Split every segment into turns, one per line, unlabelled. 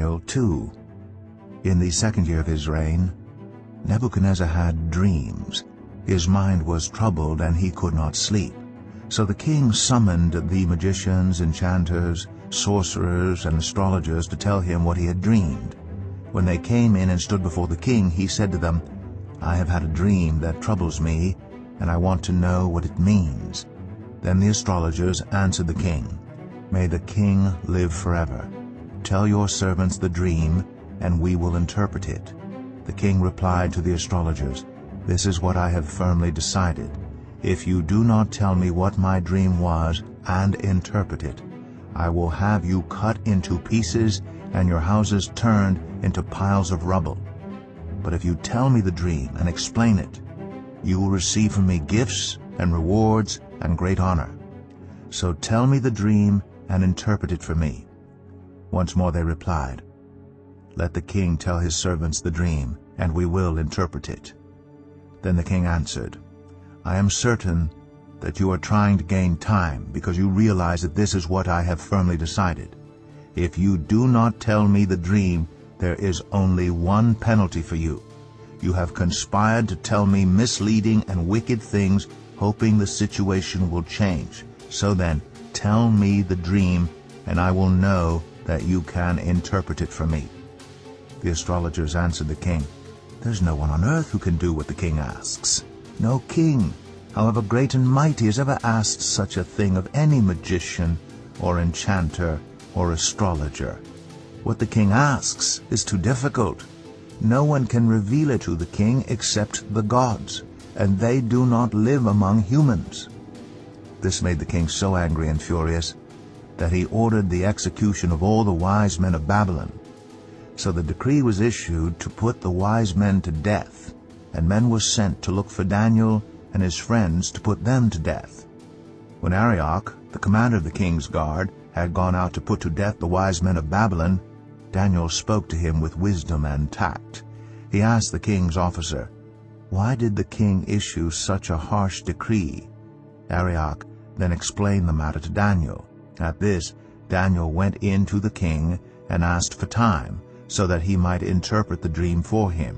Daniel 2. In the 2nd year of his reign, Nebuchadnezzar had dreams. His mind was troubled, and he could not sleep. So the king summoned the magicians, enchanters, sorcerers, and astrologers to tell him what he had dreamed. When they came in and stood before the king, he said to them, "I have had a dream that troubles me, and I want to know what it means." Then the astrologers answered the king, "May the king live forever. Tell your servants the dream, and we will interpret it." The king replied to the astrologers, "This is what I have firmly decided. If you do not tell me what my dream was and interpret it, I will have you cut into pieces and your houses turned into piles of rubble. But if you tell me the dream and explain it, you will receive from me gifts and rewards and great honor. So tell me the dream and interpret it for me." Once more they replied, "Let the king tell his servants the dream, and we will interpret it." Then the king answered, "I am certain that you are trying to gain time, because you realize that this is what I have firmly decided. If you do not tell me the dream, there is only one penalty for you. You have conspired to tell me misleading and wicked things, hoping the situation will change. So then, tell me the dream, and I will know that you can interpret it for me." The astrologers answered the king, "There's no one on earth who can do what the king asks. No king, however great and mighty, has ever asked such a thing of any magician or enchanter or astrologer. What the king asks is too difficult. No one can reveal it to the king except the gods, and they do not live among humans." This made the king so angry and furious that he ordered the execution of all the wise men of Babylon. So the decree was issued to put the wise men to death, and men were sent to look for Daniel and his friends to put them to death. When Arioch, the commander of the king's guard, had gone out to put to death the wise men of Babylon, Daniel spoke to him with wisdom and tact. He asked the king's officer, "Why did the king issue such a harsh decree?" Arioch then explained the matter to Daniel. At this, Daniel went in to the king and asked for time, so that he might interpret the dream for him.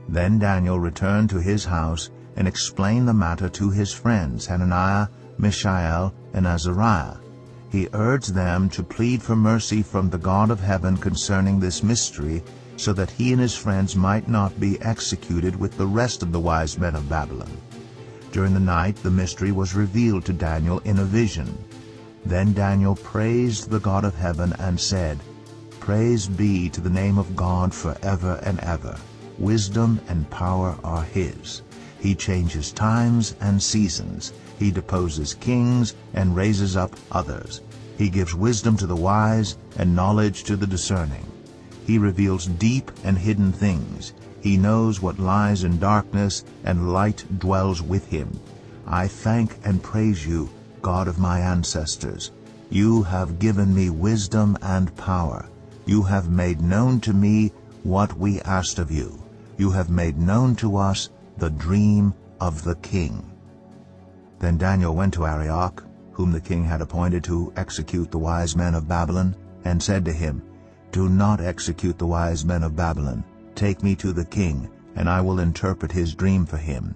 Then Daniel returned to his house and explained the matter to his friends Hananiah, Mishael, and Azariah. He urged them to plead for mercy from the God of heaven concerning this mystery, so that he and his friends might not be executed with the rest of the wise men of Babylon. During the night the mystery was revealed to Daniel in a vision. Then Daniel praised the God of heaven and said, "Praise be to the name of God forever and ever. Wisdom and power are his. He changes times and seasons. He deposes kings and raises up others. He gives wisdom to the wise and knowledge to the discerning. He reveals deep and hidden things. He knows what lies in darkness, and light dwells with him. I thank and praise you, God of my ancestors. You have given me wisdom and power. You have made known to me what we asked of you. You have made known to us the dream of the king." Then Daniel went to Arioch, whom the king had appointed to execute the wise men of Babylon, and said to him, "Do not execute the wise men of Babylon. Take me to the king, and I will interpret his dream for him."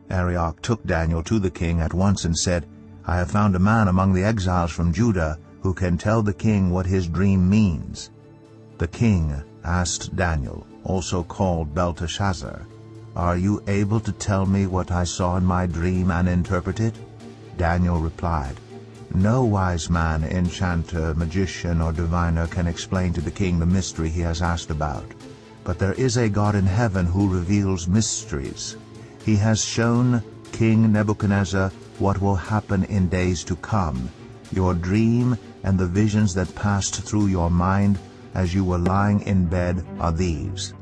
Arioch took Daniel to the king at once and said, "I have found a man among the exiles from Judah who can tell the king what his dream means." The king asked Daniel, also called Belteshazzar, "Are you able to tell me what I saw in my dream and interpret it?" Daniel replied, "No wise man, enchanter, magician, or diviner can explain to the king the mystery he has asked about. But there is a God in heaven who reveals mysteries. He has shown King Nebuchadnezzar what will happen in days to come. Your dream and the visions that passed through your mind as you were lying in bed are these.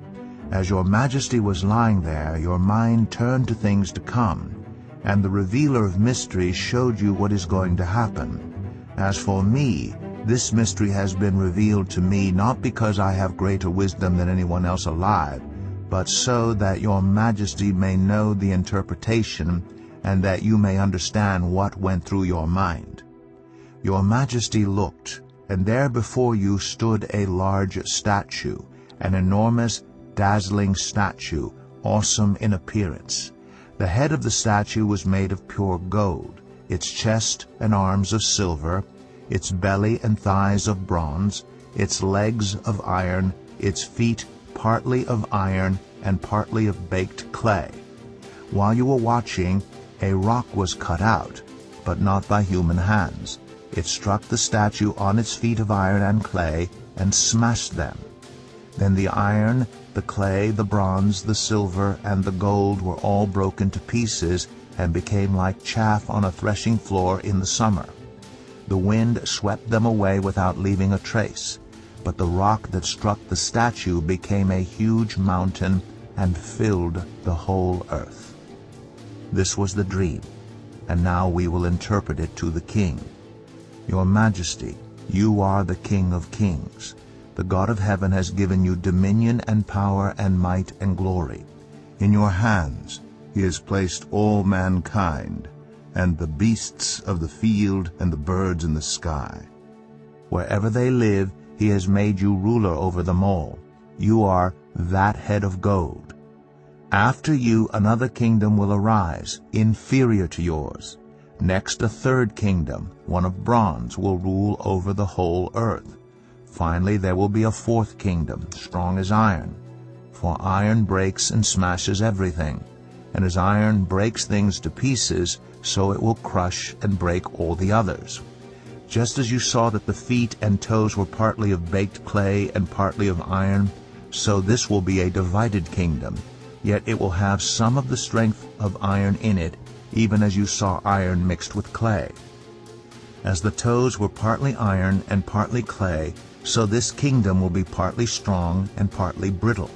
As your majesty was lying there, your mind turned to things to come, and the revealer of mysteries showed you what is going to happen. As for me, this mystery has been revealed to me not because I have greater wisdom than anyone else alive, but so that your majesty may know the interpretation and that you may understand what went through your mind. Your majesty looked, and there before you stood a large statue, an enormous, dazzling statue, awesome in appearance. The head of the statue was made of pure gold, its chest and arms of silver, its belly and thighs of bronze, its legs of iron, its feet partly of iron and partly of baked clay. While you were watching, a rock was cut out, but not by human hands. It struck the statue on its feet of iron and clay and smashed them. Then the iron, the clay, the bronze, the silver, and the gold were all broken to pieces and became like chaff on a threshing floor in the summer. The wind swept them away without leaving a trace, but the rock that struck the statue became a huge mountain and filled the whole earth. This was the dream, and now we will interpret it to the king. Your Majesty, you are the King of kings. The God of heaven has given you dominion and power and might and glory. In your hands he has placed all mankind, and the beasts of the field and the birds in the sky. Wherever they live, he has made you ruler over them all. You are that head of gold. After you another kingdom will arise, inferior to yours. Next a third kingdom, one of bronze, will rule over the whole earth. Finally there will be a fourth kingdom, strong as iron. For iron breaks and smashes everything, and as iron breaks things to pieces, so it will crush and break all the others. Just as you saw that the feet and toes were partly of baked clay and partly of iron, so this will be a divided kingdom, yet it will have some of the strength of iron in it, even as you saw iron mixed with clay. As the toes were partly iron and partly clay, so this kingdom will be partly strong and partly brittle.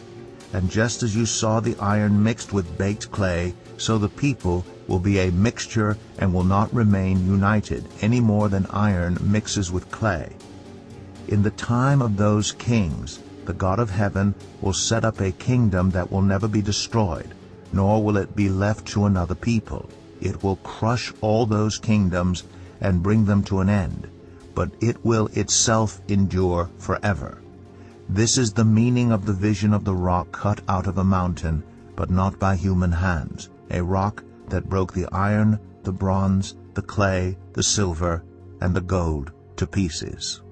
And just as you saw the iron mixed with baked clay, so the people will be a mixture and will not remain united, any more than iron mixes with clay. In the time of those kings, the God of heaven will set up a kingdom that will never be destroyed, nor will it be left to another people. It will crush all those kingdoms and bring them to an end, but it will itself endure forever. This is the meaning of the vision of the rock cut out of a mountain, but not by human hands, a rock that broke the iron, the bronze, the clay, the silver, and the gold to pieces.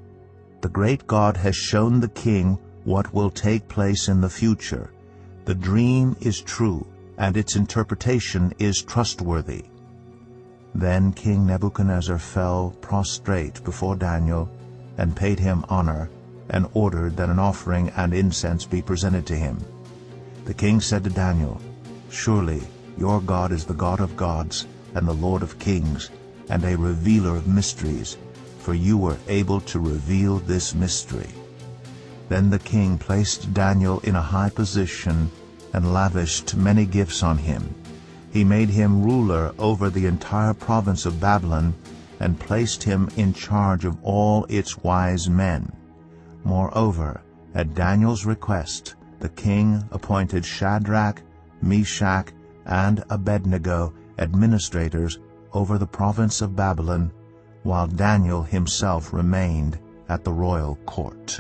The great God has shown the king what will take place in the future. The dream is true, and its interpretation is trustworthy. Then King Nebuchadnezzar fell prostrate before Daniel and paid him honor, and ordered that an offering and incense be presented to him. The king said to Daniel, "Surely your God is the God of gods and the Lord of kings, and a revealer of mysteries, for you were able to reveal this mystery." Then the king placed Daniel in a high position and lavished many gifts on him. He made him ruler over the entire province of Babylon and placed him in charge of all its wise men. Moreover, at Daniel's request, the king appointed Shadrach, Meshach, and Abednego administrators over the province of Babylon, while Daniel himself remained at the royal court.